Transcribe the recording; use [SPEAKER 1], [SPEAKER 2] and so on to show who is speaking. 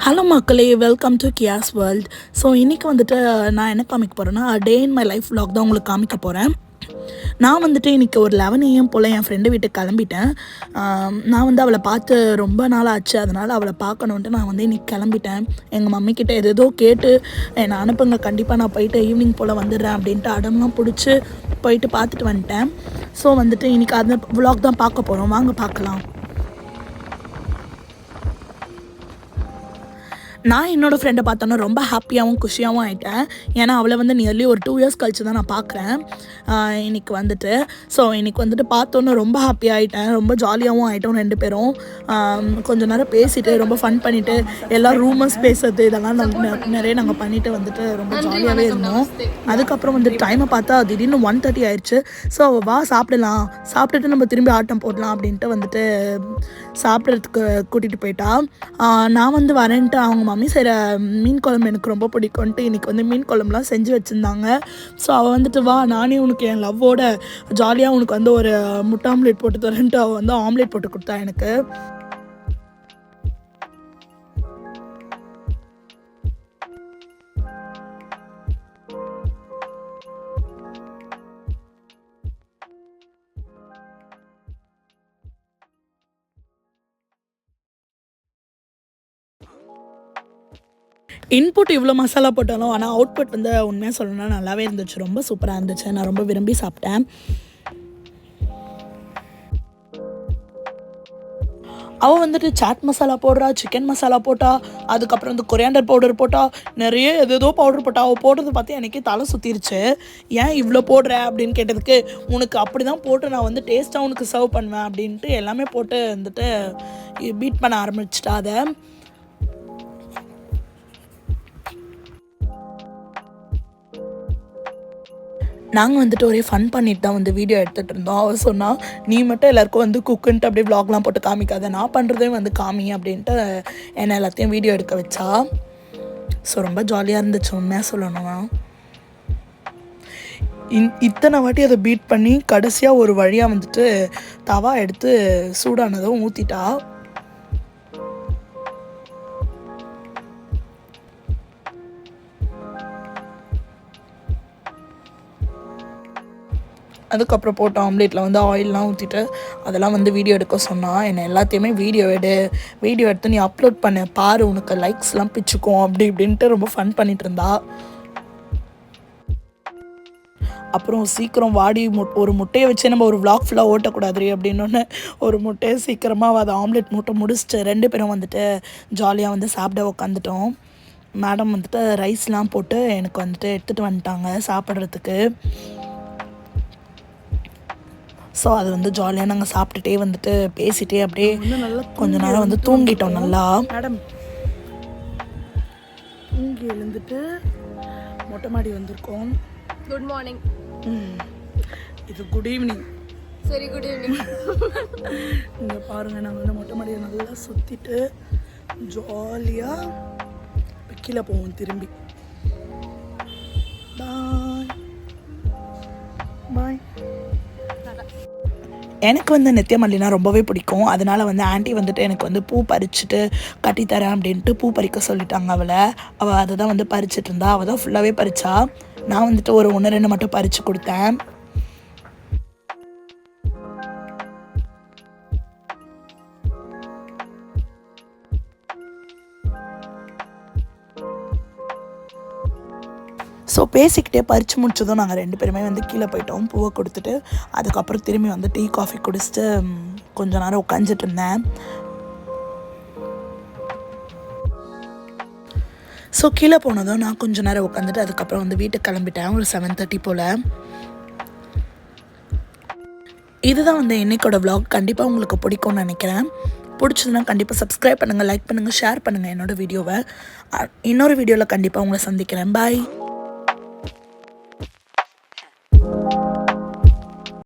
[SPEAKER 1] Hello மக்களே, welcome to Kiyas world. So இன்றைக்கி வந்துட்டு நான் என்ன காமிக்க போகிறேன்னா, day in my life vlog தான் உங்களுக்கு காமிக்க போகிறேன். நான் வந்துட்டு இன்றைக்கி ஒரு 11 AM போல் என் ஃப்ரெண்டு வீட்டுக்கு கிளம்பிட்டேன். நான் வந்து அவளை பார்த்து ரொம்ப நாள் ஆச்சு, அதனால் அவளை பார்க்கணுன்ட்டு நான் வந்து இன்றைக்கி கிளம்பிட்டேன். எங்கள் மம்மிக்கிட்ட எதோ கேட்டு என்னை அனுப்புங்க, கண்டிப்பாக நான் போயிட்டு ஈவினிங் போல் வந்துடுறேன் அப்படின்ட்டு அடம்லாம் பிடிச்சி போயிட்டு பார்த்துட்டு வந்துட்டேன். ஸோ வந்துட்டு இன்றைக்கி அந்த vlog தான் பார்க்க போகிறோம், வாங்க பார்க்கலாம். நான் என்னோடய ஃப்ரெண்டை பார்த்தோன்னா ரொம்ப ஹாப்பியாகவும் குஷியாகவும் ஆகிட்டேன். ஏன்னா அவளை வந்து நியர்லி ஒரு 2 years கழிச்சு தான் நான் பார்க்குறேன் இன்றைக்கி வந்துட்டு. ஸோ இன்றைக்கி வந்துட்டு பார்த்தோன்னே ரொம்ப ஹாப்பியாகிட்டேன், ரொம்ப ஜாலியாகவும் ஆகிட்டோம். 2 பேரும் கொஞ்சம் நேரம் பேசிவிட்டு ரொம்ப ஃபன் பண்ணிவிட்டு எல்லாம் ரூமர்ஸ் பேசுறது இதெல்லாம் நிறைய நாங்கள் பண்ணிவிட்டு வந்துட்டு ரொம்ப ஜாலியாகவே இருந்தோம். அதுக்கப்புறம் வந்து டைமை பார்த்தா திடீர்னு 1:30 ஆயிடுச்சு. ஸோ வா சாப்பிடலாம், சாப்பிட்டுட்டு நம்ம திரும்பி ஆட்டம் போடலாம் அப்படின்ட்டு வந்துட்டு சாப்பிட்றதுக்கு கூட்டிகிட்டு போயிட்டா. நான் வந்து வரேன்ட்டு அவங்க மம்மி செய்கிற மீன் குழம்பு எனக்கு ரொம்ப பிடிக்கும்ன்ட்டு இன்றைக்கி வந்து மீன் குழம்புலாம் செஞ்சு வச்சுருந்தாங்க. ஸோ அவள் வந்துட்டு வா, நானே உனக்கு என் லவ்வோட ஜாலியாக உனக்கு வந்து ஒரு முட்டை ஆம்லேட் போட்டு தரேன்ட்டு அவள் வந்து ஆம்லேட் போட்டு கொடுத்தா எனக்கு. இன்புட் இவ்வளோ மசாலா போட்டாலும் ஆனால் அவுட்புட் வந்து உண்மையாக சொல்லணும்னா நல்லாவே இருந்துச்சு, ரொம்ப சூப்பராக இருந்துச்சு. நான் ரொம்ப விரும்பி சாப்பிட்டேன். அவள் வந்துட்டு சாட் மசாலா போடுறா, சிக்கன் மசாலா போட்டா, அதுக்கப்புறம் வந்து கொரியாண்டர் பவுடர் போட்டா, நிறைய எதோ பவுடர் போட்டா. அவள் போடுறது பார்த்து எனக்கே தலை சுற்றிருச்சு. ஏன் இவ்வளோ போடுற அப்படின்னு கேட்டதுக்கு, உனக்கு அப்படி தான் போட்டு நான் வந்து டேஸ்ட்டாக உனக்கு சர்வ் பண்ணுவேன் அப்படின்ட்டு எல்லாமே போட்டு வந்துட்டு பீட் பண்ண ஆரம்பிச்சிட்டா அதை. நாங்கள் வந்துட்டு ஒரே ஃபன் பண்ணிட்டு தான் வந்து வீடியோ எடுத்துகிட்டு இருந்தோம். அவள் சொன்னால், நீ மட்டும் எல்லாேருக்கும் வந்து குக்குன்ட்டு அப்படியே விளாக்லாம் போட்டு காமிக்காத, நான் பண்ணுறதே வந்து காமி அப்படின்ட்டு என்னை எல்லாத்தையும் வீடியோ எடுக்க வச்சா. ஸோ ரொம்ப ஜாலியாக இருந்துச்சு உண்மையாக சொல்லணும்னா. இத்தனை வாட்டி அதை பீட் பண்ணி கடைசியாக ஒரு வழியாக வந்துட்டு தவா எடுத்து சூடானதும் ஊற்றிட்டா. அதுக்கப்புறம் போட்ட ஆம்லேட்டில் வந்து ஆயிலெலாம் ஊற்றிட்டு அதெல்லாம் வந்து வீடியோ எடுக்க சொன்னால், என்னை எல்லாத்தையுமே வீடியோ எடுத்து நீ அப்லோட் பண்ண பாரு, உனக்கு லைக்ஸ்லாம் பிச்சுக்கும் அப்படி இப்படின்ட்டு ரொம்ப ஃபன் பண்ணிகிட்டு இருந்தா. அப்புறம் சீக்கிரம் வாடி, ஒரு முட்டையை வச்சு நம்ம ஒரு vlog ஃபுல்லாக ஓட்டக்கூடாது அப்படின்னு ஒரு முட்டையை சீக்கிரமாக அதை ஆம்லேட் மூட்டை முடிச்சுட்டு 2 பேரும் வந்துட்டு ஜாலியாக வந்து சாப்பிட உக்காந்துட்டோம். மேடம் வந்துட்டு ரைஸ்லாம் போட்டு எனக்கு வந்துட்டு எடுத்துகிட்டு வந்துட்டாங்க சாப்பிட்றதுக்கு. ஸோ அது வந்து ஜாலியாக நாங்கள் சாப்பிட்டுட்டே வந்துட்டு பேசிகிட்டே அப்படியே கொஞ்ச நேரம் வந்து தூங்கிட்டோம். நல்லா மேடம் தூங்கி எழுந்துட்டு மொட்டை மாடி வந்திருக்கோம்.
[SPEAKER 2] Good morning.
[SPEAKER 1] இது குட் ஈவினிங்.
[SPEAKER 2] சரி, குட் ஈவினிங்.
[SPEAKER 1] இங்கே பாருங்கள், நாங்கள் வந்து மொட்டை மாடியை நல்லா சுற்றிட்டு ஜாலியாக கீழே போவோம் திரும்பி. பாய் பாய். எனக்கு வந்து நித்திய மல்லினா ரொம்பவே பிடிக்கும். அதனால் வந்து ஆண்டி வந்துட்டு எனக்கு வந்து பூ பறிச்சுட்டு கட்டித்தரேன் அப்படின்ட்டு பூ பறிக்க சொல்லிட்டாங்க அவள் அதை தான் வந்து பறிச்சுட்டு இருந்தா. அவள் தான் ஃபுல்லாகவே பறிச்சா. நான் வந்துட்டு ஒரு 1-2 மட்டும் பறித்து கொடுத்தேன். ஸோ பேசிக்கிட்டே பறித்து முடிச்சதும் நாங்கள் 2 பேருமே வந்து கீழே போயிட்டோம். பூவை கொடுத்துட்டு அதுக்கப்புறம் திரும்பி வந்து டீ காஃபி குடிச்சிட்டு கொஞ்ச நேரம் உட்காந்துட்டு இருந்தேன். ஸோ கீழே போனதும் நான் கொஞ்ச நேரம் உட்காந்துட்டு அதுக்கப்புறம் வந்து வீட்டுக்கு கிளம்பிட்டேன் ஒரு 7:30 போல். இதுதான் வந்து இன்னைக்கோட vlog. கண்டிப்பாக உங்களுக்கு பிடிக்கும்னு நினைக்கிறேன். பிடிச்சதுன்னா கண்டிப்பாக சப்ஸ்கிரைப் பண்ணுங்கள், லைக் பண்ணுங்கள், ஷேர் பண்ணுங்கள் என்னோடய வீடியோவை. இன்னொரு வீடியோவில் கண்டிப்பாக உங்களை சந்திக்கிறேன். பாய்.